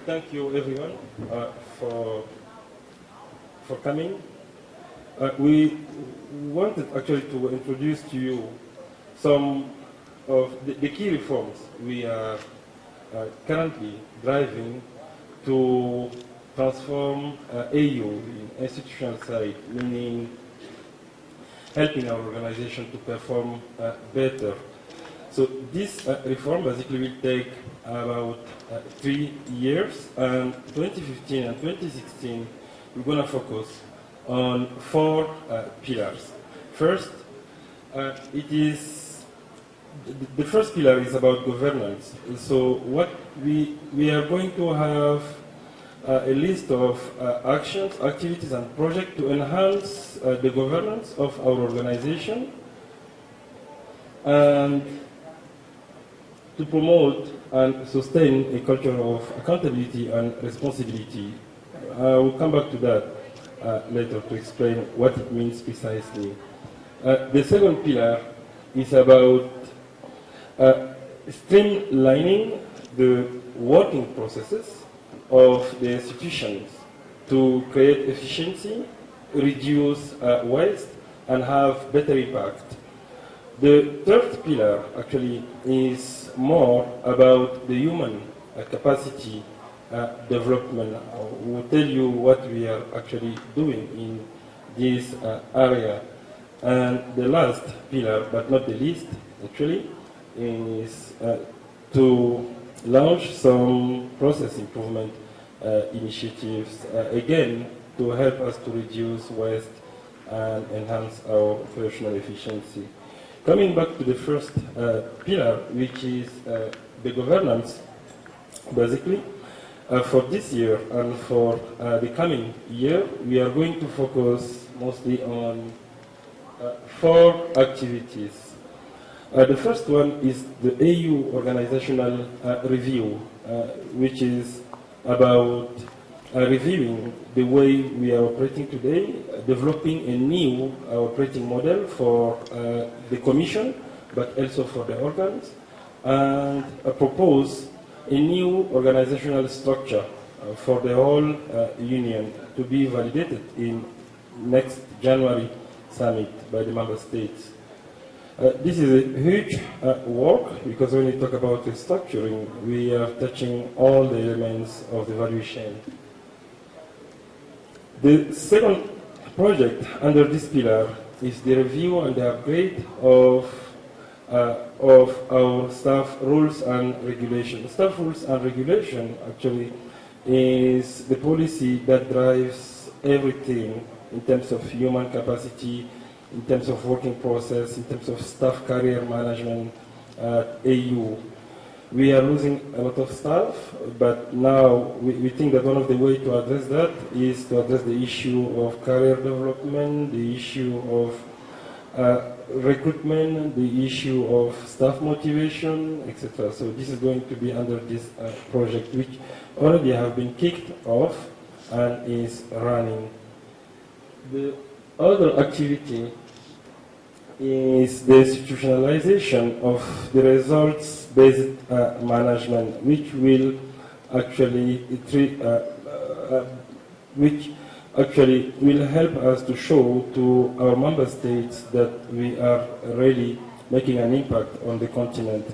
Thank you, everyone, for coming. We wanted actually to introduce to you some of the key reforms we are currently driving to transform AU in institutional side, meaning helping our organization to perform better. So this reform basically will take about 3 years, and 2015 and 2016 we're going to focus on 4 pillars. First, the first pillar is about governance. So what we are going to have a list of actions, activities and projects to enhance the governance of our organization and to promote and sustain a culture of accountability and responsibility. I will come back to that later to explain what it means precisely. The second pillar is about streamlining the working processes of the institutions to create efficiency, reduce waste, and have better impact. The third pillar actually is more about the human capacity development. We'll tell you what we are actually doing in this area. And the last pillar, but not the least, actually, is to launch some process improvement initiatives, again, to help us to reduce waste and enhance our operational efficiency. Coming back to the first pillar, which is the governance, basically, for this year and for the coming year, we are going to focus mostly on 4 activities. The first one is the AU organizational review, which is about reviewing the way we are operating today, developing a new operating model for the Commission, but also for the organs, and propose a new organizational structure for the whole Union to be validated in next January summit by the member states. This is a huge work, because when we talk about restructuring, we are touching all the elements of the value chain. The second project under this pillar is the review and the upgrade of our staff rules and regulation. Staff rules and regulation actually is the policy that drives everything in terms of human capacity, in terms of working process, in terms of staff career management at AU. We are losing a lot of staff, but now we think that one of the ways to address that is to address the issue of career development, the issue of recruitment, the issue of staff motivation, etc. So this is going to be under this project, which already have been kicked off and is running. The other activity is the institutionalization of the results-based management, which will actually will help us to show to our member states that we are really making an impact on the continent.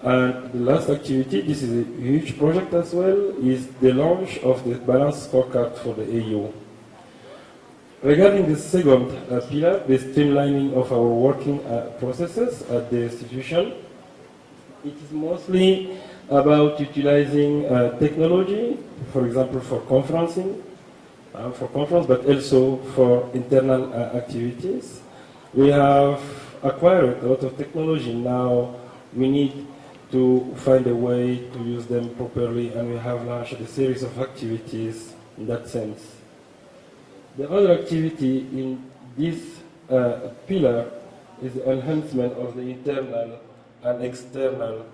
And the last activity, this is a huge project as well, is the launch of the balanced scorecard for the AU. Regarding the second pillar, the streamlining of our working processes at the institution, it is mostly about utilizing technology, for example, for conferencing, but also for internal activities. We have acquired a lot of technology. Now we need to find a way to use them properly, and we have launched a series of activities in that sense. The other activity in this pillar is the enhancement of the internal and external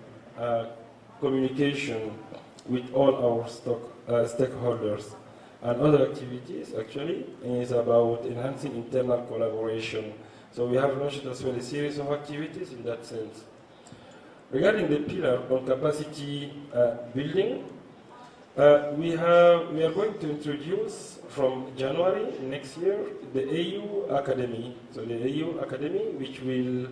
communication with all our stakeholders. And other activities, actually, is about enhancing internal collaboration. So we have launched as well a series of activities in that sense. Regarding the pillar on capacity building, We are going to introduce from January next year the AU Academy. So the AU Academy, which will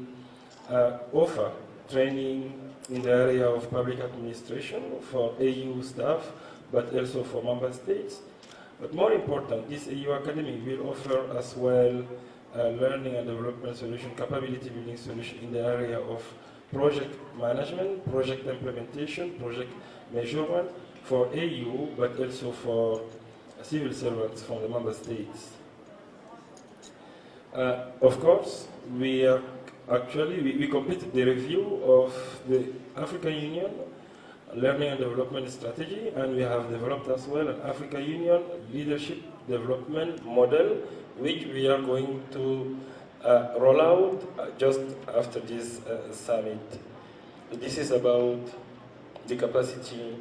offer training in the area of public administration for AU staff, but also for member states. But more important, this AU Academy will offer as well learning and development solution, capability building solution in the area of project management, project implementation, project measurement for AU, but also for civil servants from the member states. Of course, we completed the review of the African Union Learning and Development Strategy, and we have developed as well an African Union Leadership Development Model, which we are going to roll out just after this summit. This is about the capacity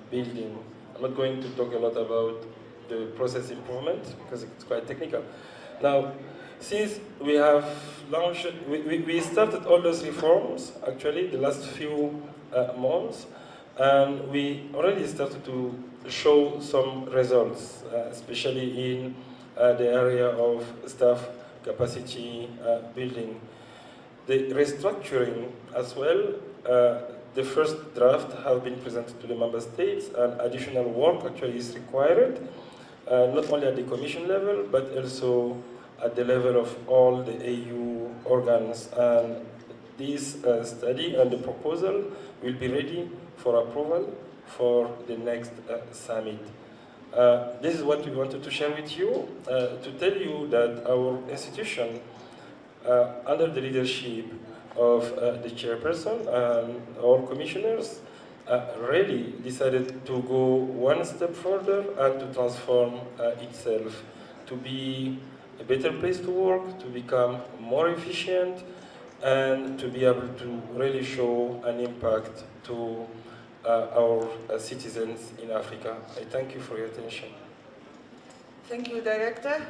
building. I'm not going to talk a lot about the process improvement because it's quite technical. Now, since we have launched, we started all those reforms actually the last few months, and we already started to show some results, especially in the area of staff capacity building. The restructuring as well, the first draft have been presented to the member states, and additional work actually is required, not only at the Commission level, but also at the level of all the AU organs. And this study and the proposal will be ready for approval for the next summit. This is what we wanted to share with you, to tell you that our institution, under the leadership of the chairperson and all commissioners, really decided to go one step further and to transform itself to be a better place to work, to become more efficient, and to be able to really show an impact to our citizens in Africa. I thank you for your attention. Thank you, Director.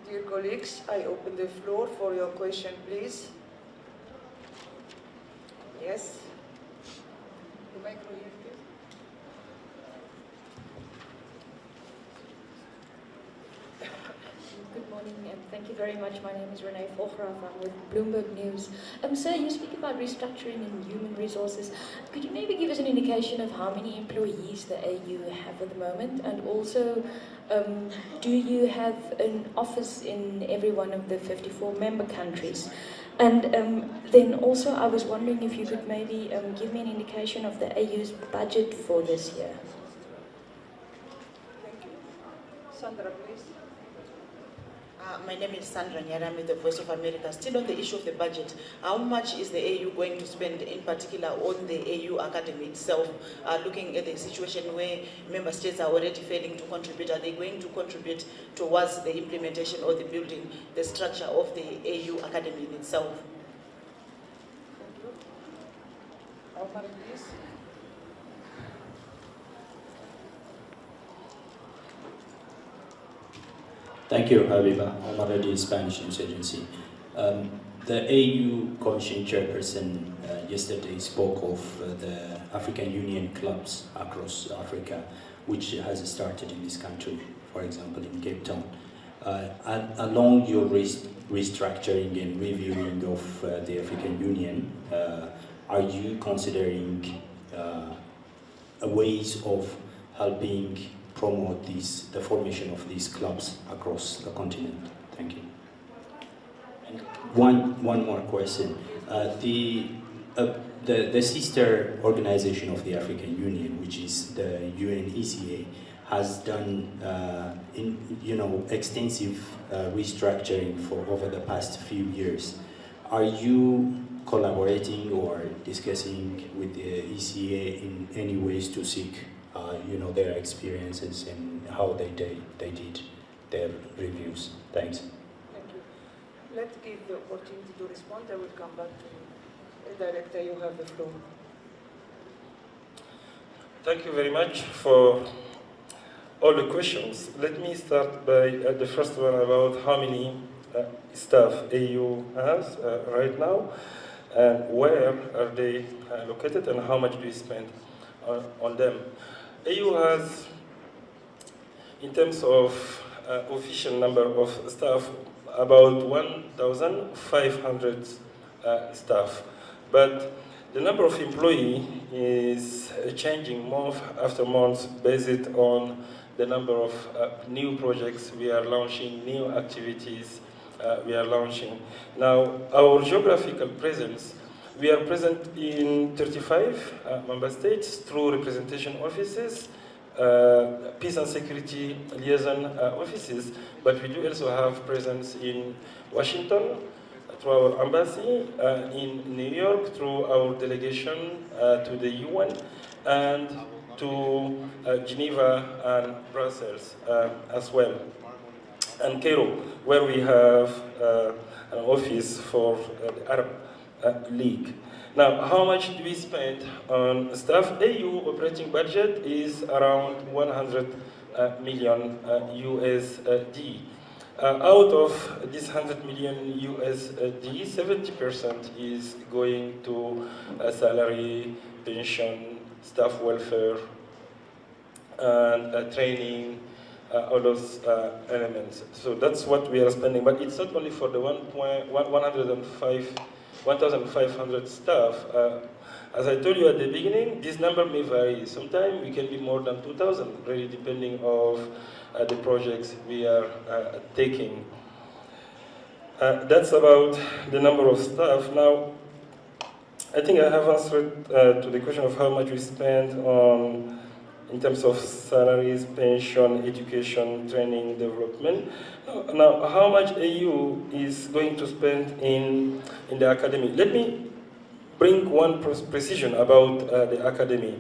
Dear colleagues, I open the floor for your question, please. Yes? The micro here, please. Good morning, and thank you very much. My name is Renee Volgraaf. I'm with Bloomberg News. Sir, you speak about restructuring in human resources. Could you maybe give us an indication of how many employees the AU have at the moment? And also, do you have an office in every one of the 54 member countries? And then also, I was wondering if you could maybe give me an indication of the AU's budget for this year. Thank you. Sandra, please. My name is Sandra Nyara, I'm with the Voice of America. Still on the issue of the budget, how much is the AU going to spend in particular on the AU Academy itself, looking at the situation where member states are already failing to contribute? Are they going to contribute towards the implementation or the building, the structure of the AU Academy in itself? Thank you. Omar, please. Thank you, Habiba. Omar Radi, Spanish News Agency. The AU Commission chairperson yesterday spoke of the African Union clubs across Africa, which has started in this country, for example, in Cape Town. Along your restructuring and reviewing of the African Union, are you considering ways of helping promote the formation of these clubs across the continent? Thank you. And one more question. The sister organization of the African Union, which is the UNECA, has done extensive restructuring for over the past few years. Are you collaborating or discussing with the ECA in any ways to seek their experiences and how they did their reviews? Thanks. Thank you. Let's give the opportunity to respond. I will come back to you. Director, you have the floor. Thank you very much for all the questions. Let me start by the first one about how many staff AU has right now, and where are they located, and how much do we spend on them. AU has, in terms of official number of staff, about 1,500 staff. But the number of employees is changing month after month based on the number of new projects we are launching, new activities we are launching. Now, our geographical presence, we are present in 35 member states through representation offices, peace and security liaison offices, but we do also have presence in Washington through our embassy, in New York through our delegation to the UN, and to Geneva and Brussels as well, and Cairo, where we have an office for the Arab League. Now, how much do we spend on staff? AU operating budget is around 100 million USD. Out of this 100 million USD, 70% is going to salary, pension, staff welfare, and training, all those elements. So that's what we are spending. But it's not only for the 1,500 staff. As I told you at the beginning, this number may vary. Sometimes we can be more than 2,000, really depending on the projects we are taking. That's about the number of staff. Now, I think I have answered to the question of how much we spend on, in terms of salaries, pension, education, training, development. Now, how much AU is going to spend in the academy? Let me bring one precision about the academy.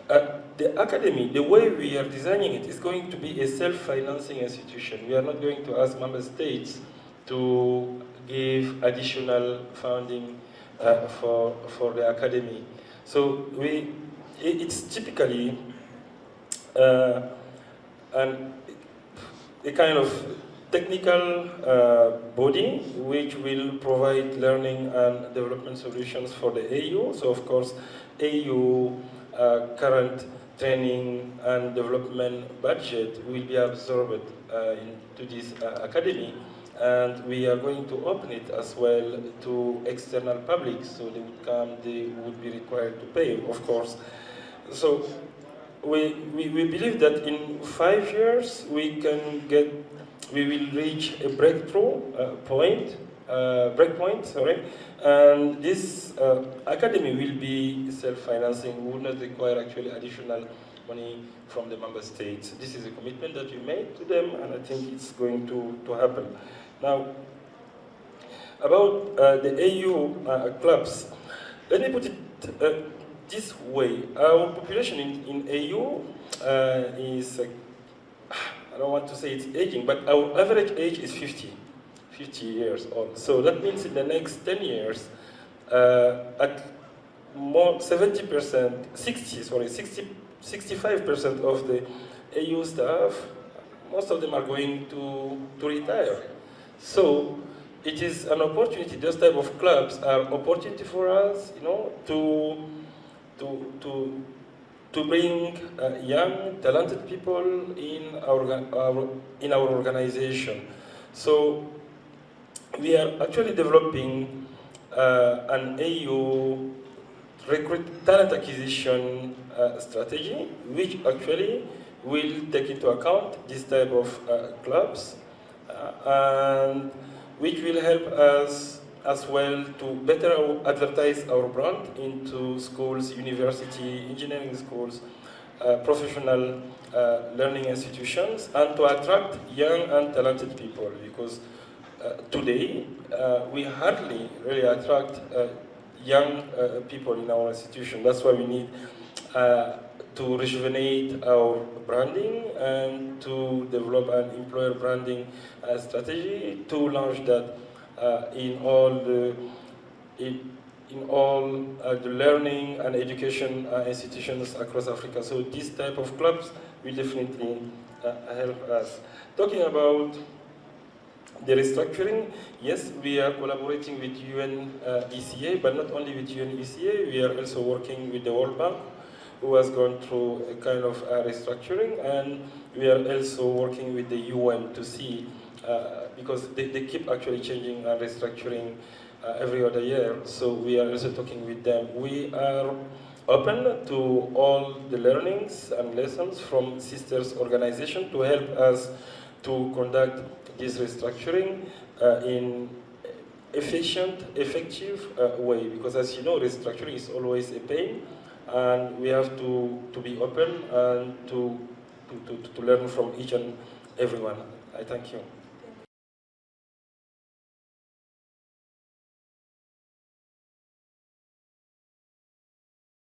The academy, the way we are designing it, is going to be a self-financing institution. We are not going to ask member states to give additional funding for the academy. So it's typically a kind of technical body which will provide learning and development solutions for the AU. So of course, AU current training and development budget will be absorbed into this academy, and we are going to open it as well to external public, so they would come, they would be required to pay, of course. So we believe that in 5 years we will reach a breakpoint, and this academy will be self-financing, will not require actually additional money from the member states. This is a commitment that we made to them, and I think it's going to happen. Now, about the AU clubs, let me put it this way. Our population in AU is, I don't want to say it's aging, but our average age is 50 years old. So that means in the next 10 years, at more 65% of the AU staff, most of them are going to retire. So it is an opportunity. Those type of clubs are opportunity for us, to bring young, talented people in our organization. So we are actually developing an AU talent acquisition strategy, which actually will take into account this type of clubs, and which will help us as well to better advertise our brand into schools, university, engineering schools, professional learning institutions, and to attract young and talented people, because today we hardly really attract young people in our institution. That's why we need to rejuvenate our branding and to develop an employer branding strategy to launch that in all the learning and education institutions across Africa. So this type of clubs will definitely help us. Talking about the restructuring, yes, we are collaborating with UN ECA, but not only with UN ECA, we are also working with the World Bank who has gone through a kind of restructuring, and we are also working with the UN to see, because they keep actually changing and restructuring every other year, so we are also talking with them. We are open to all the learnings and lessons from sisters organizations to help us to conduct this restructuring in efficient, effective way, because as you know, restructuring is always a pain, and we have to be open and to learn from each and everyone. I thank you.